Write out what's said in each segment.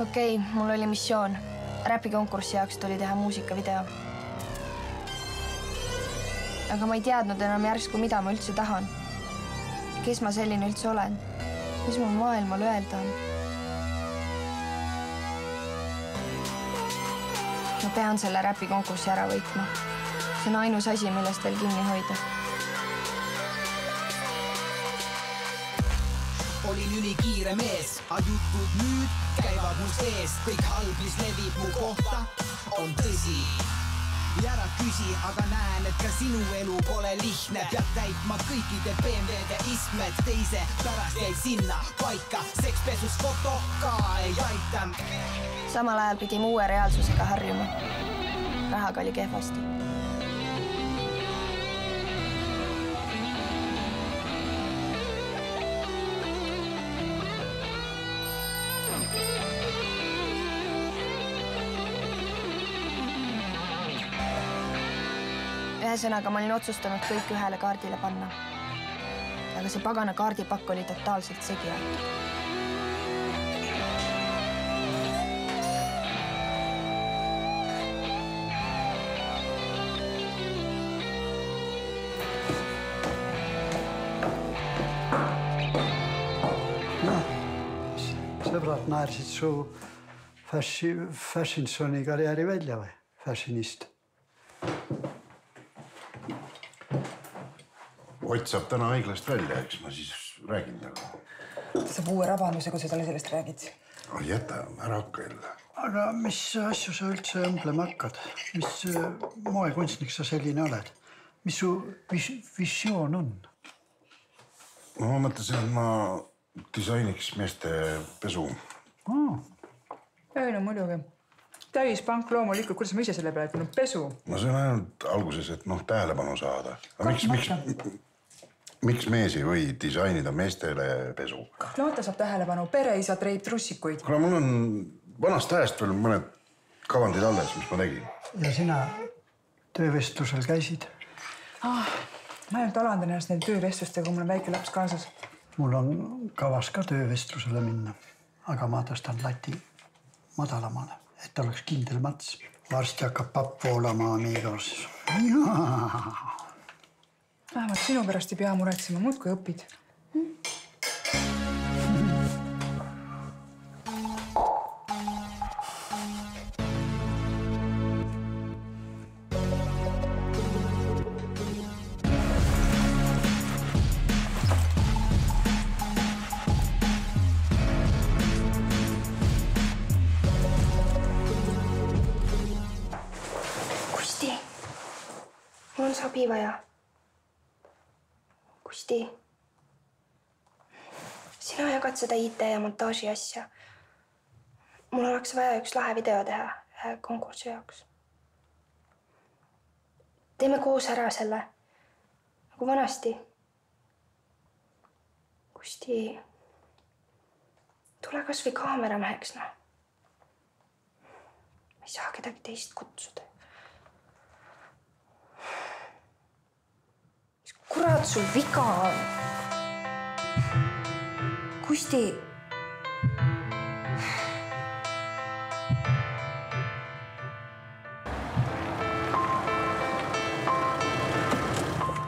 Okei, mul oli missioon. Räpikonkurssi jaoks tuli teha muusikavideo. Aga ma ei teadnud enam järsku, mida ma üldse tahan. Kes ma selline üldse olen? Mis mul maailmal öelda on? Ma pean selle räpikonkurssi ära võitma. See on ainus asi, millest veel kinni hoida. Olin ülikiire mees, ajutud nüüd käivad mul sees. Kõik halb, mis levib mu kohta, on tõsi. Ja ära küsi, aga näen, et ka sinu elu pole lihtne. Pead täitma kõikide BMW-de istmed. Teise pärast jäi sinna paika. Sekspesus foto ka ei aita. Samal ajal pidime uue reaalsusega harjuma. Rahaga oli kehvasti. Ühesõnaga, ma olin otsustanud kõik ühele kaardile panna. Aga see pagana kaardipakk oli totaalselt segi aetud. Sõbrad naersid su Fashionsoni karjääri välja või? Fashionist. Ott saab täna haiglast välja, eks ma siis räägin taga. Ta saab uue rabanduse, kui sa talle sellest räägid. Jäta, ära hakka jälle. Aga mis asju sa üldse õmblema hakkad? Mis moekunstnik sa selline oled? Mis su visioon on? No ma mõtlesin, et ma disainiks meeste pesu. Ei, no muidugi. Täispank loomulikult, kuidas ma ise selle peale, et no pesu. Ma sain ainult alguses, et tähelepanu saada. Miks mees ei või disainida meestele pesu? Kahtlemata saab tähelepanu. Pereisa treib trussikuid. Kuna mul on vanast ajast veel mõned kavandid alles, mis ma tegin. Ja sina töövestlusel käisid? Ma ainult alandan ennast nende töövestlustega, kui mul on väike laps kaasas. Mul on kavas ka töövestlusele minna, aga ma tõstan lati madalamale, et oleks kindel mats. Varsti hakkab papp voolama amigos. Vähemalt sinu pärast ei pea muretsema, muud kui õpid. Kusti, mul on sabi vaja. Kusti, sina jagad seda IT ja montaaži asja. Mul oleks vaja üks lahe video teha ühe konkursi jaoks. Teeme koos ära selle, nagu vanasti. Kusti, tule kas või kaamerameheks, no. Ma ei saa kedagi teist kutsuda. Kurat, sul viga on. Kusti.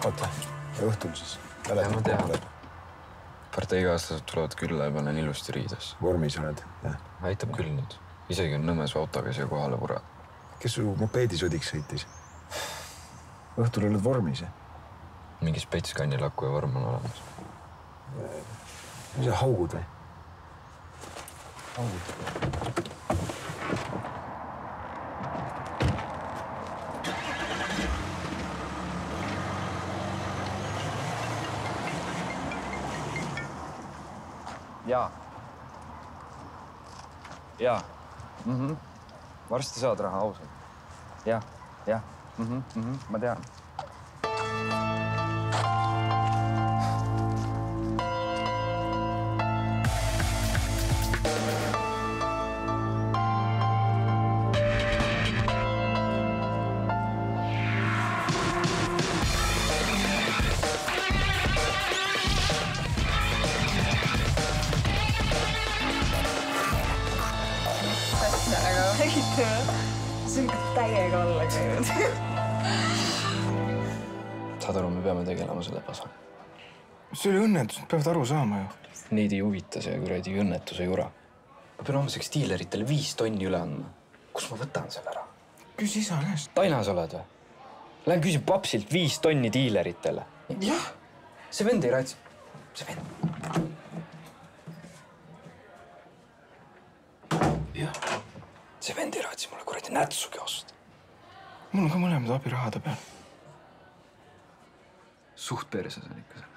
Oota, õhtul siis. Ma tean. Parteikaaslased tulevad külla ja panen ilusti riides. Vormis oled, jah? Aitab küll nüüd. Isegi on nõmes autoga siia kohale pura. Kes su mopeedisodiks sõitis? Õhtul oled vormis, jah? Mingi spetskannilaku ja vorm on olemas. Mis sa haugud või? Haugud. Jaa. Jaa. Varsti saad raha ausalt. Jah. Ma tean. täiega alla käinud. Saad aru, me peame tegelema selle pasa. See oli õnnetus, peavad aru saama ju. Neid ei huvita see kuradi õnnetuse jura. Ma pean homseks diileritele 5 tonni üle andma. Kus ma võtan selle ära? Küsi isa käest. Tainas oled või? Lähen küsin papsilt 5 tonni diileritele. Jah. See vend ei raatsi. See vend. Jah. See vend ei raatsi mulle kuradi nätsugi osta. Mul on ka mõlemad abirahade peal. Suht perses on ikka selle.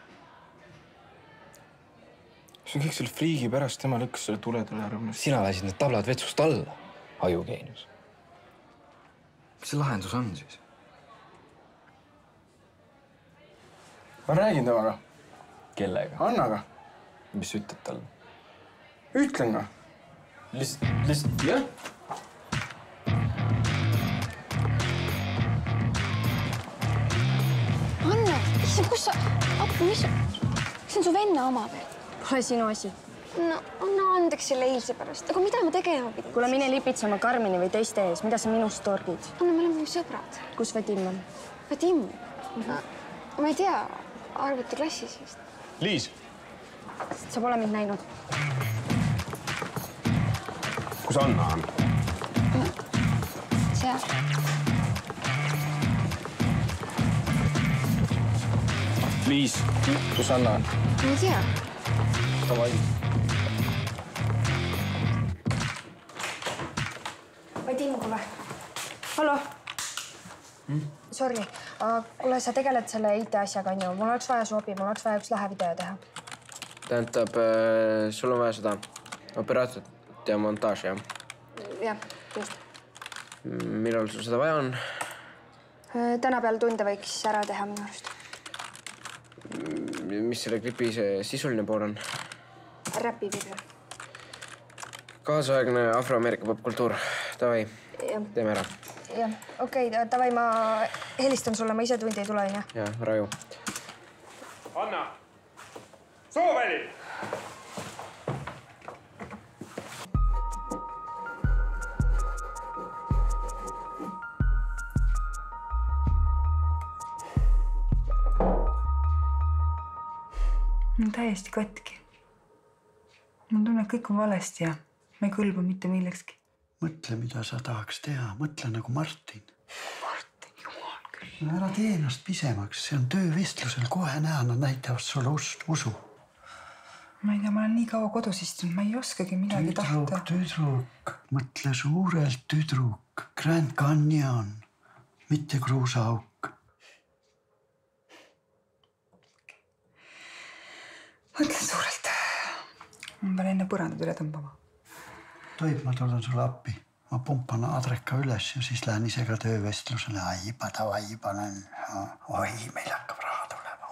See on kõik selle friigi pärast, tema lükkas selle tuledele ära. Sina lasid need tablad vetsust alla, ajugeenius. Mis see lahendus on siis? Ma räägin temaga. Kellega? Annaga. Mis ütled talle? Ütlen ka. Lihtsalt, jah? Anne, issand, kus sa... Appi, mis... See on su venna oma veel. Pole sinu asi. No, anna andeks selle eilse pärast. Aga mida ma tegema pidin? Kuule, mine lipitsema Karmini või teiste ees. Mida sa minust torgid? Anne, me oleme sõbrad. Kus Vadim on? Vadim? Ma ei tea, arvutiklassis vist. Liis. Sa pole mind näinud. Kus Anna on? Seal. Liis, kus Anna on? Ma ei tea. Davai. Vadim, kuule. Hallo. Sorry, kuule, sa tegeled selle IT asjaga, on ju. Mul oleks vaja su abi, mul oleks vaja üks lähevideo teha. Tähendab, sul on vaja seda operaatorit ja montaaži, jah? Jah, just. Millal sul seda vaja on? Täna peale tunde võiks ära teha minu arust. Mis selle klipi see sisuline pool on? Räpi video. Kaasaegne afroameerika popkultuur. Davai, teeme ära. Jah, okei, davai, ma helistan sulle, ma ise tundi ei tule, on ju? Jah, raju. Anna! Sooväli! Ma olen täiesti katki. Ma tunnen, et kõik on valesti ja ma ei kõlba mitte millekski. Mõtle, mida sa tahaks teha. Mõtle nagu Martin. Martin, jumal küll. Ära tee ennast pisemaks. See on töövestlusel. Kohe näha, nad näitavad sulle usu. Ma ei tea, ma olen nii kaua kodus istunud. Ma ei oskagi midagi tahta. Tüdruk. Mõtle suurelt tüdruk. Grand Canyon. Mitte kruusaauk. Mõtlen suurelt. Ma pean enne põrandad üle tõmbama. Toib, ma tulen sulle appi. Ma pumpan adreka üles ja siis lähen ise ka töövestlusele. Aiba, panen. Oi, meil hakkab raha tulema.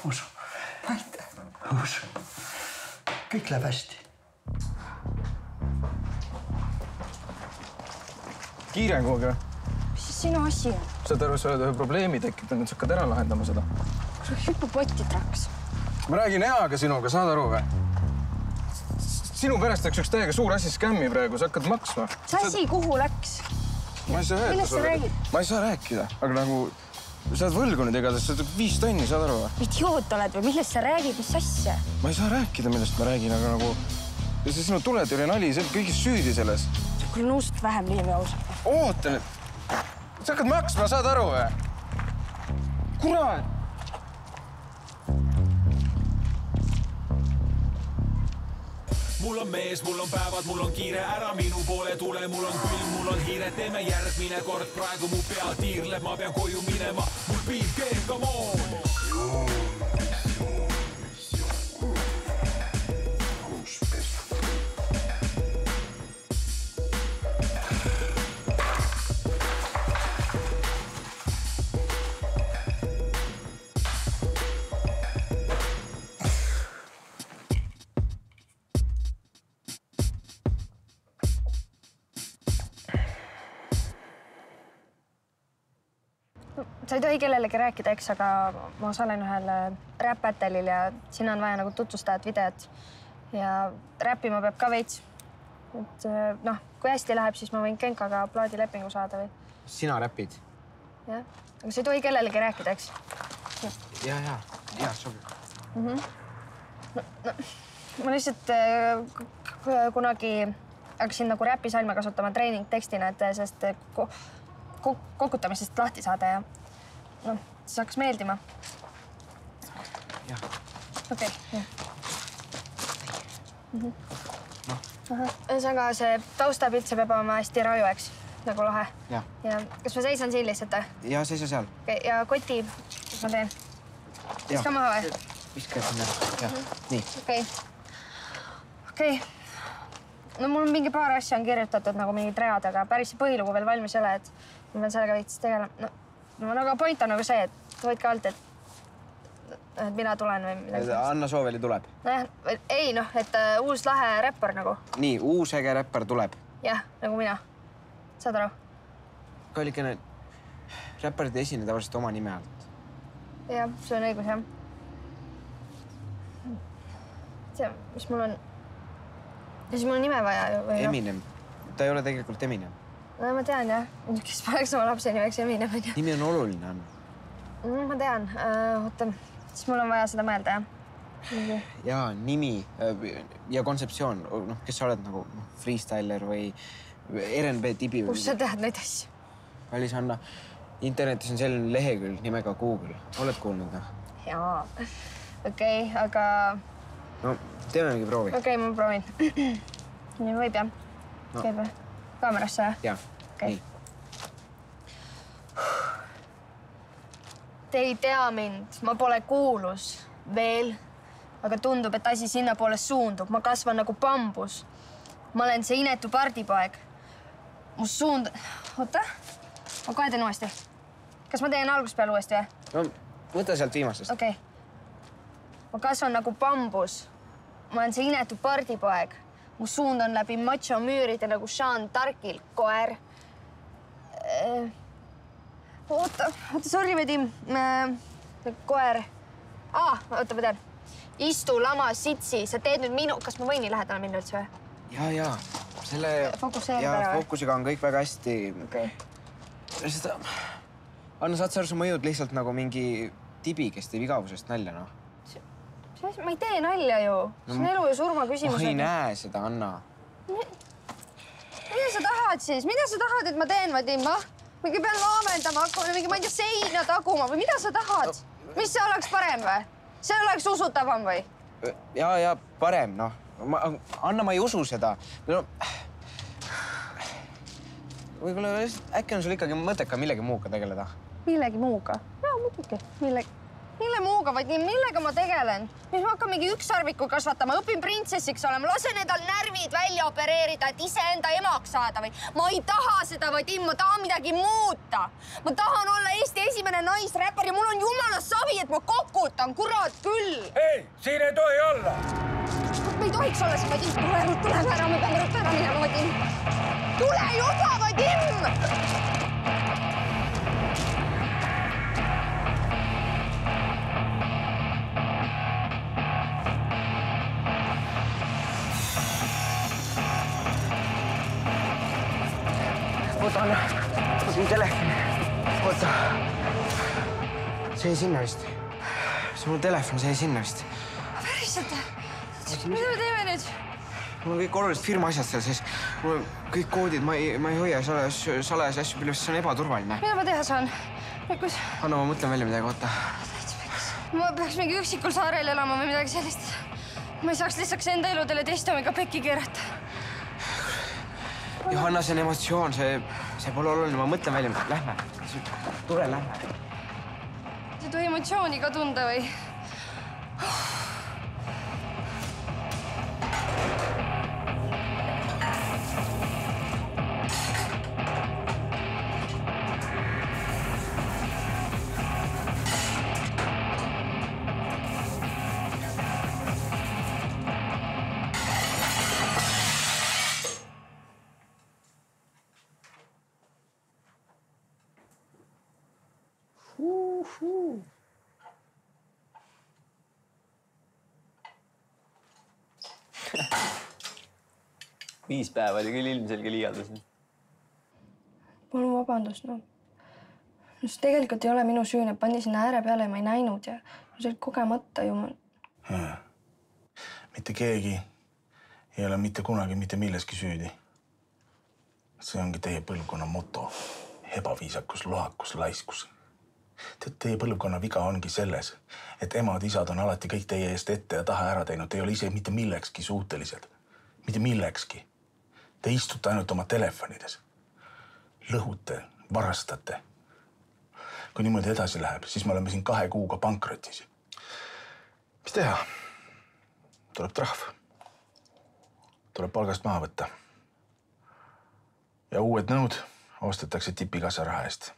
Usu. Aitäh. Usu. Kõik läheb hästi. Kiire on kogu aeg. Mis siis sinu asi on? Saad aru, sa oled ühe probleemi tekitanud, sa hakkad ära lahendama seda. Sul hüppu potti traks. Ma räägin eaga sinuga, saad aru või? Sinu pärast läks üks täiega suur asi skämmi praegu, sa hakkad maksma. See asi kuhu läks? Ma ei saa öelda Millest sa räägid? Ma ei saa rääkida, aga nagu sa oled võlgu nüüd igatahes, sa oled 5 tonni, saad aru või? Idioot oled või millest sa räägid, mis asja? Ma ei saa rääkida, millest ma räägin, aga nagu see sinu tuletõrje nali, sa oled kõigis süüdi selles. Kuule, nuust vähem liimi ausalt. Oota nüüd. Sa hakkad maksma, saad aru või? Kurat! Mul on mees, mul on päevad, mul on kiire, ära minu poole tule, mul on külm, mul on hiire, teeme järgmine kord, praegu mu pea tiirleb, ma pean koju minema, mul piib keeb, come on! Sa ei tohi kellelegi rääkida, eks, aga ma osalen ühel rap-battle'il ja sinna on vaja nagu tutvustajat videot. Ja räppima peab ka veits. Et noh, kui hästi läheb, siis ma võin Genkaga plaadilepingu saada või? sina räpid? Jah, aga sa ei tohi kellelegi rääkida, eks? Ja, sobib. Ma lihtsalt kunagi hakkasin nagu räpisalme kasutama treeningtekstina, et sellest kokutamisest lahti saada ja siis hakkas meeldima. Jah. Okei, jah. Ühesõnaga, see taustapilt, see peab olema hästi raju, eks? Nagu lahe. Ja. Ja kas ma seisan siin lihtsalt? Ja, seisa seal. Ja koti, mis ma teen? Viska maha või? Viska sinna, jah. Nii. Okei. No mul on mingi paar asja on kirjutatud nagu mingid read, aga päris põhilugu veel valmis ei ole, et ma pean sellega veits tegelema. No aga point on nagu see, et hoidke alt, et mina tulen või midagi. Anna Sooveli tuleb. Ei, et uus lahe räppar nagu. Nii, uus äge räppar tuleb. Jah, nagu mina. Saad aru? Kallikene, räpparid ei esine tavaliselt oma nime alt. Jah, see on õigus, jah. See, mis mul on... Mis mul on nime vaja ju? Eminem. Ta ei ole tegelikult Eminem. No ma tean, jah. Kes paneks oma lapse nimeks Eminem, on ju. Nimi on oluline, Anna. Ma tean. Oota, siis mul on vaja seda mõelda, jah? Jaa, nimi ja kontseptsioon. Kes sa oled nagu freestyler või RNB tibi? Kus sa tead neid asju? Kallis Anna, internetis on selline lehekülg nimega Google. Oled kuulnud, noh? Jaa. Okei, aga... No, teeme mingi proovi. Okei, ma proovin. Nii võib, jah? Käib või? Kaamerasse, jah? Jaa, nii. Te ei tea mind, ma pole kuulus veel, aga tundub, et asi sinna poole suundub. Ma kasvan nagu bambus. Ma olen see inetu pardipoeg. Mu suund... Oota, ma kohe teen uuesti. Kas ma teen algust peale uuesti või? No, võta sealt viimastest. Okei. Ma kasvan nagu bambus. Ma olen see inetu pardipoeg. Mu suund on läbi macho müüride nagu Sean Tarkil, koer. Oota, sorry, Vadim. Koer. Oota, ma tean. Istu, lama, sitsi. Sa teed nüüd minu... Kas ma võin nii lähedale minna üldse või? Jaa. Selle... Fokusseerib ära või? Fookusega on kõik väga hästi. Okei. Anna, saad sa aru, sa mõjud lihtsalt nagu mingi tibi, kes teeb igavusest nalja, noh. Ma ei tee nalja ju. See on elu ja surma küsimus. Ma ei näe seda, Anna. Mida sa tahad siis? Mida sa tahad, et ma teen, Vadim? Mingi pean laamendama hakkama, mingi, ma ei tea, seina taguma või mida sa tahad? Mis see oleks parem või? See oleks usutavam või? Ja parem, noh. Anna, ma ei usu seda. Võib-olla äkki on sul ikkagi mõtteka millegi muuga tegeleda. Millegi muuga? Jaa, muidugi. Mille muuga, Vadim? Millega ma tegelen? Mis ma hakkan mingi ükssarviku kasvatama? Õpin printsessiks olema. Lasen endal närvid välja opereerida, et iseenda emaks saada või? Ma ei taha seda, Vadim. Ma tahan midagi muuta. Ma tahan olla Eesti esimene naisräpper ja mul on jumala savi, et ma kokutan. Kurat küll. Ei, siin ei tohi olla. Me ei tohiks olla siin, Vadim. Tule ära. Me peame ruttu ära minema, Vadim. Tule juba, Vadim! Oota, Anna. Võtin telefoni. Oota. See jäi sinna vist. See mul telefon, see jäi sinna vist. Päriselt? Mida me teeme nüüd? Mul on kõik olulised firma asjad seal sees. Mul on kõik koodid, ma ei hoia salajasi asju, mille see on ebaturvaline. Mida ma teha saan? Anna, ma mõtlen välja midagi, oota. Ma peaks mingi üksikul saarel elama või midagi sellist. Ma ei saaks lihtsalt enda eludele teiste omiga pekki keerata. Johanna, see on emotsioon, see pole oluline, ma mõtlen välja midagi. Lähme. Tule, lähme. Sa ei tohi emotsiooni ka tunda või? Viis päeva oli küll ilmselge liialdasin. Palun vabandust, no. See tegelikult ei ole minu süü, need pandi sinna ääre peale ja ma ei näinud ja see oli kogemata ju. Mitte keegi ei ole mitte kunagi mitte milleski süüdi. See ongi teie põlvkonna moto. Ebaviisakus, lohakus, laiskus. Teie põlvkonna viga ongi selles, et emad, isad on alati kõik teie eest ette ja taha ära teinud. Te ei ole ise mitte millekski suutelised. Mitte millekski. Te istute ainult oma telefonides. Lõhute, varastate. Kui niimoodi edasi läheb, siis me oleme siin 2 kuuga pankrotis. Mis teha? Tuleb trahv. Tuleb palgast maha võtta. Ja uued nõud ostetakse tipikassa raha eest.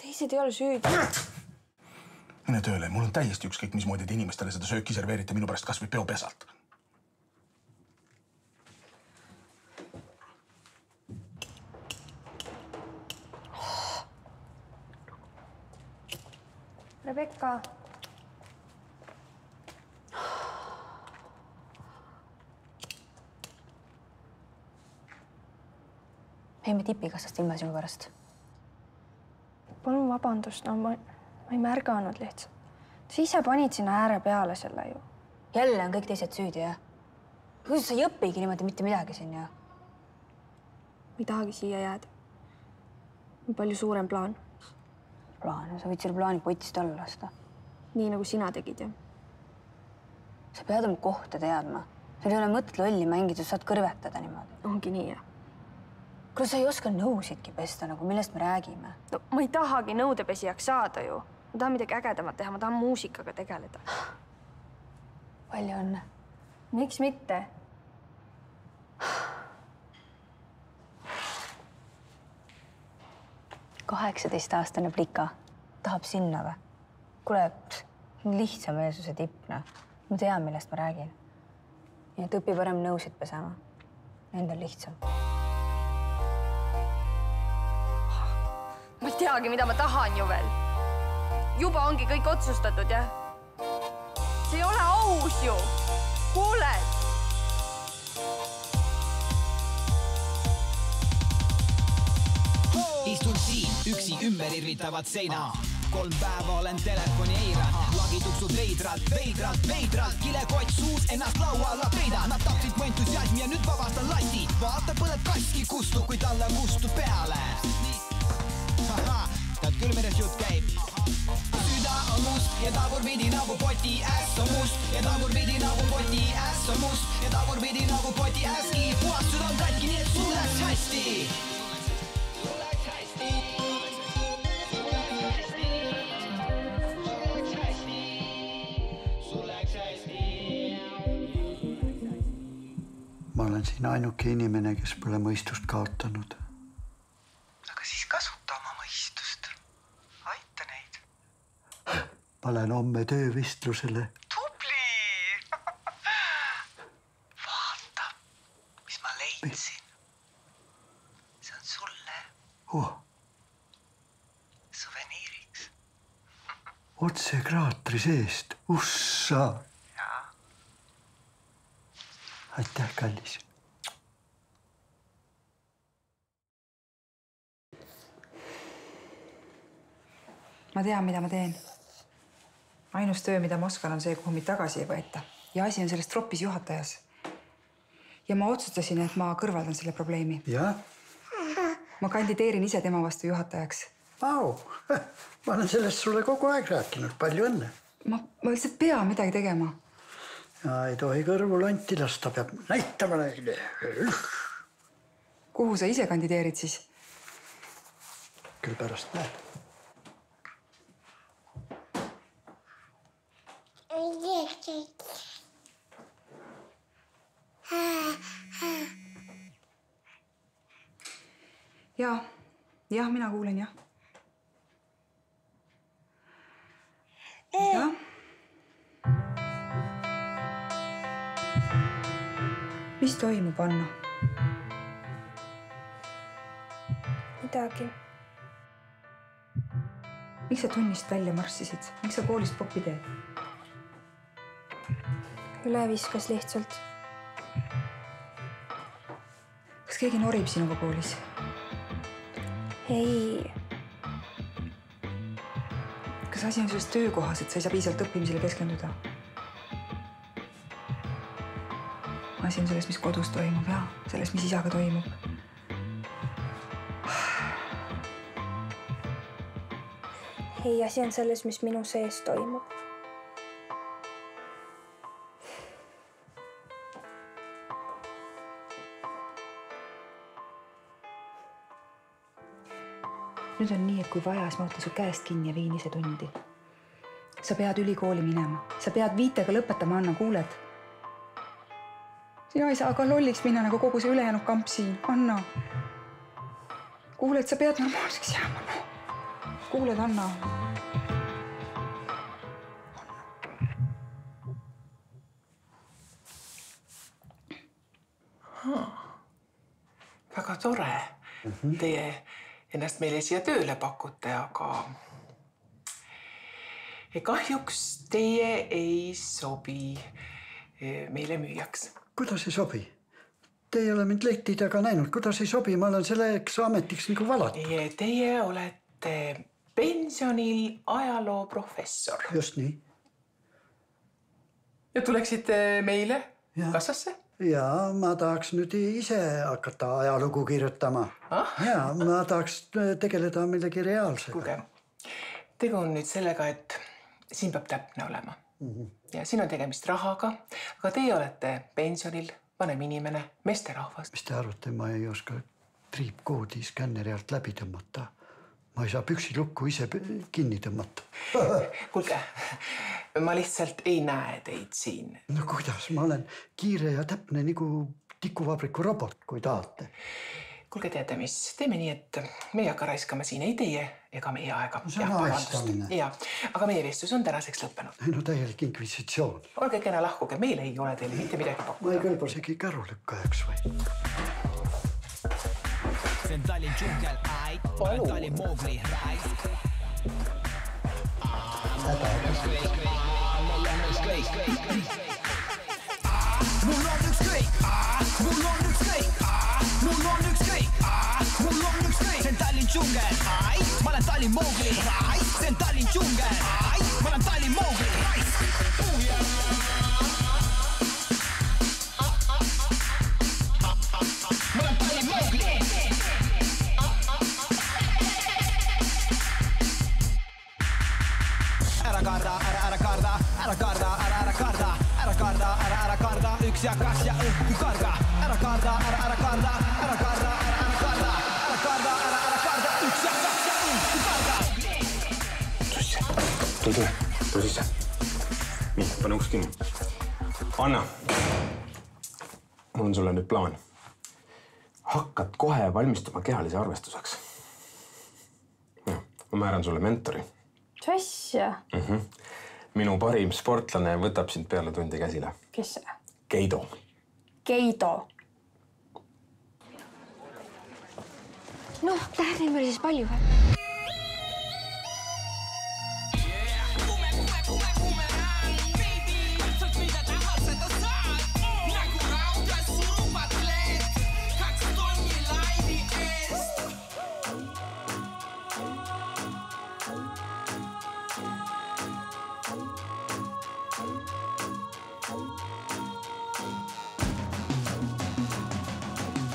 Teised ei ole süüdi. Mine tööle. Mul on täiesti ükskõik, mismoodi te inimestele seda sööki serveerite minu pärast kas või peopesalt. Rebecca. Jäime tipikassast ilma sinu pärast. Palun vabandust, no ma ei märganud lihtsalt. Sa ise panid sinna ääre peale selle ju. Jälle on kõik teised süüdi, jah? Kuidas sa ei õpigi niimoodi mitte midagi siin, jah? Ma ei tahagi siia jääda. Palju suurem plaan. Plaan? Sa võid selle plaani potist alla lasta. Nii nagu sina tegid, jah? Sa pead oma kohta teadma. Sul ei ole mõtet lolli mängida, sa saad kõrvetada niimoodi. Ongi nii, jah? Kuidas sa ei oska nõusidki pesta, nagu millest me räägime? No ma ei tahagi nõudepesijaks saada ju. Ma tahan midagi ägedamat teha, ma tahan muusikaga tegeleda. Palju õnne. Miks mitte? – 18-aastane plika. Tahab sinna või? Kuule, lihtsameelsuse tippna. Ma tean, millest ma räägin. Nii et õpi parem nõusid pesema. Endal lihtsam. Ma ei teagi, mida ma tahan ju veel. Juba ongi kõik otsustatud, jah? See ei ole aus ju. Kuuled? Istun siin üksi ümber irvitavad seina 3 päeva olen telefoni eira Lagi tuksud veidralt Kilekott suus ennast lauala peida Nad tapsid mu entusiasmi ja nüüd vabastan lasti Vaata põled kaski kustu, kui talle mustu peale Tead küll, millest jutt käib Süda on must ja tagurpidi nagu poti äss on must Ja tagurpidi nagu poti äss on must Ja tagurpidi nagu poti äski Puhas süda on katki, nii et sul läks hästi Ma olen siin ainuke inimene, kes pole mõistust kaotanud. Aga siis kasuta oma mõistust. Aita neid. Ma lähen homme töövestlusele. Tubli! Vaata, mis ma leidsin. See on sulle. Suveniiriks. Otse kraatri seest. Ussa! Aitäh, kallis. Ma tean, mida ma teen. Ainus töö, mida ma oskan, on see, kuhu mind tagasi ei võeta. Ja asi on selles tropis juhatajas. Ja ma otsustasin, et ma kõrvaldan selle probleemi. Ja? Ma kandideerin ise tema vastu juhatajaks. Vau! Ma olen sellest sulle kogu aeg rääkinud. Palju õnne. Ma lihtsalt pean midagi tegema. Ja ei tohi kõrvu lonti lasta, peab näitama neile. Kuhu sa ise kandideerid siis? Küll pärast näed. Jah, mina kuulen, jah. Jah. Mis toimub, Anna? Midagi. Miks sa tunnist välja marssisid? Miks sa koolist popi teed? Üle viskas lihtsalt. Kas keegi norib sinuga koolis? Ei. Kas asi on selles töökohas, et sa ei saa piisavalt õppimisele keskenduda? Asi on selles, mis kodus toimub ja selles, mis isaga toimub. Ei, asi on selles, mis minu sees toimub. Nüüd on nii, et kui vaja, siis ma võtan su käest kinni ja viin ise tundi. Sa pead ülikooli minema. Sa pead 5 lõpetama, Anna, kuuled? Sina ei saa ka lolliks minna nagu kogu see ülejäänud kamp siin. Anna. Kuuled, sa pead normaalseks jääma. Kuuled, Anna. Väga tore. Teie ennast meile siia tööle pakute, aga kahjuks teie ei sobi meile müüjaks. Kuidas ei sobi? Te ei ole mind leti taga näinud. Kuidas ei sobi? Ma olen selleks ametiks nagu valatud. Teie olete pensionil ajalooprofessor. Just nii. Ja tuleksite meile kassasse? Ja ma tahaks nüüd ise hakata ajalugu kirjutama. Ja ma tahaks tegeleda millegi reaalsega. Kuulge, tegu on nüüd sellega, et siin peab täpne olema. Ja siin on tegemist rahaga, aga teie olete pensionil, vanem inimene, meesterahvas. Mis te arvate, ma ei oska triipkoodi skänneri alt läbi tõmmata? Ma ei saa püksilukku ise kinni tõmmata. Kuulge, ma lihtsalt ei näe teid siin. No kuidas? Ma olen kiire ja täpne nagu tikuvabriku robot, kui tahate. Kuulge, teate mis? Teeme nii, et me ei hakka raiskama siin ei teie ega meie aega. No see on aestamine. Ja, aga meie vestlus on tänaseks lõppenud. No täielik inkvisitsioon. Olge kena lahkuge, meil ei ole teile mitte midagi pakkuda. Ma ei kõlba isegi kärulükkajaks või? See on Tallinn džungel, ma olen Tallinn Moogli raisk. Mul on ükskõik, mul on ükskõik, mul on ükskõik, mul on ükskõik. See on Tallinn džungel, ma olen Tallinn Moogli raisk. See on Tallinn džungel, ma olen Tallinn Moogli raisk. Ma olen Tallinn Moogli. Ära karda, ära karda, ära karda, ära karda, ära karda, ära karda, üks ja kas ja õhku karga. Ära karda, ära karda, ära karda, ära karda, ära karda, ära karda, üks ja kas ja õhku karga. Tule sisse. Nii, pane uks kinni. Anna, mul on sulle nüüd plaan. Hakkad kohe valmistama kehalise arvestuseks. Ma määran sulle mentori. Mis asja? Minu parim sportlane võtab sind peale tundi käsile. Kes see? Keido. Keido. Noh, tähti meil siis palju või?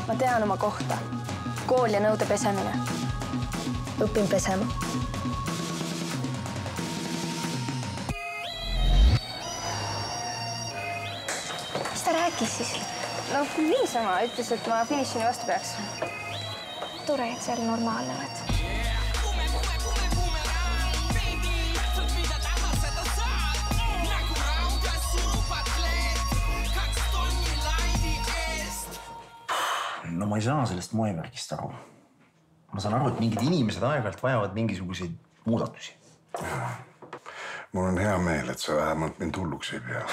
Ma tean oma kohta. Kool ja nõude pesemine. Õpin pesema. Mis ta rääkis siis? No niisama, ütles, et ma finišini vastu peaks. Tore, et see oli normaalne oled. No ma ei saa sellest moemärgist aru. Ma saan aru, et mingid inimesed aeg-ajalt vajavad mingisuguseid muudatusi. Mul on hea meel, et sa vähemalt mind hulluks ei pea.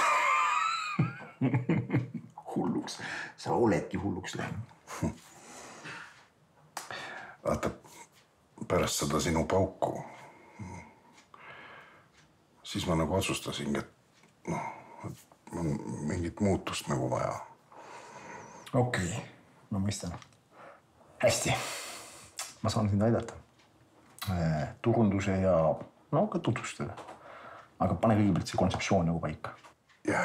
Hulluks? Sa oledki hulluks läinud. Vaata, pärast seda sinu pauku, siis ma nagu otsustasingi, et on mingit muutust nagu vaja. Okei. Ma mõistan. Hästi. Ma saan sind aidata. Turunduse ja ka tutvustada. Aga pane kõigepealt see kontseptsioon nagu paika. Ja.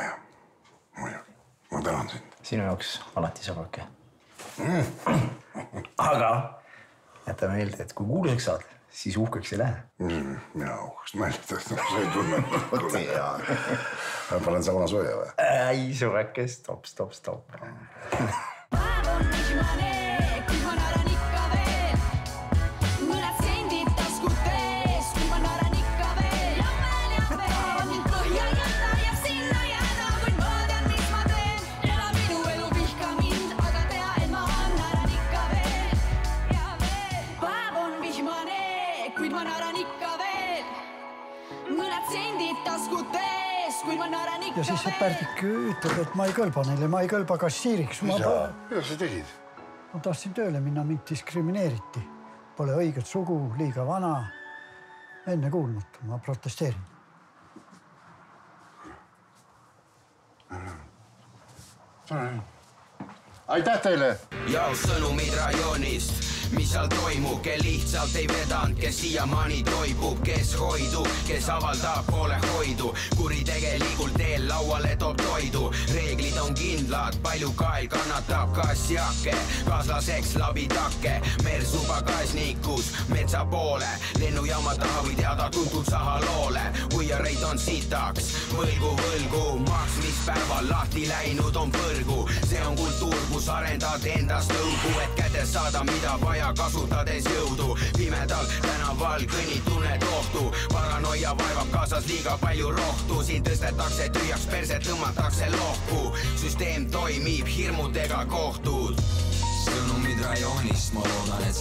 Muidugi. Ma tänan sind. Sinu jaoks alati sabake. Aga jäta meelde, et kui kuulsaks saad, siis uhkeks ei lähe. Mina uhkeks meelditast. See ei tunne. Panen sauna sooja või? Ei, sõbrake, stop. Ja siis see Pärdik ütleb, et ma ei kõlba neile, ma ei kõlba kassiiriks. Mida sa tegid? Ma tahtsin tööle minna, mind diskrimineeriti. Pole õiget sugu, liiga vana. Enne kuulmatu, ma protesteerin. Aitäh teile! Jau sõnumid rajoonist, mis seal toimub, kel lihtsalt ei vedanud, kes siiamaani toibub, kes hoidub, kes avaldab poole hoidu, kuritegelikult teel lauale toob toidu, reeglid on kindlad, palju kael kannatab kassjake, kaaslaseks labitakke, mersuba kaasnikus, metsa poole, lennujaama taha või teada tuntud sahaloole, uiareid on sitaks, võlgu, maksmispäeval lahti läinud on põrgu, see on kultuur, kus arendad endast õugu, et käte saada mida vaja kasutades jõudu. Pimedal tänaval kõnnid tunned ohtu, paranoia vaevab kaasas liiga palju rohtu, siin tõstetakse tühjaks perset, tõmmatakse lohku, süsteem toimib hirmudega kohtud. Sõnumid rajoonist, ma loodan, et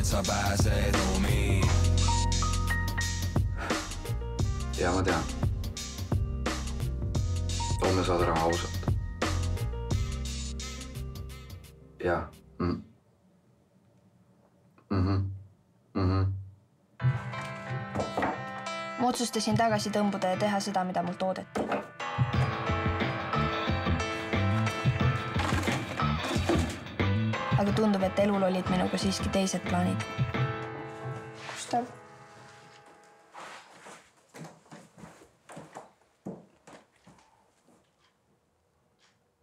sa pääsed omi. Ja ma tean. Homme saad raha ausalt. Ja. Ma otsustasin tagasi tõmbuda ja teha seda, mida mult oodati. Aga tundub, et elul olid minuga siiski teised plaanid. Gustav.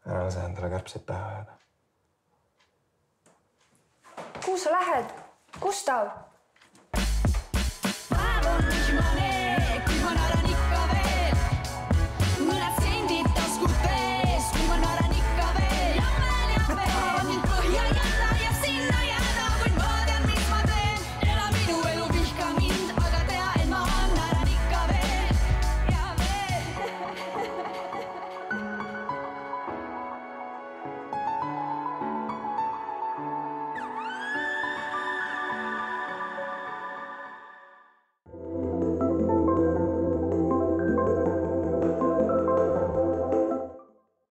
Ära lase endale kärbseid pähe ajada. Kuhu sa lähed? Gustav!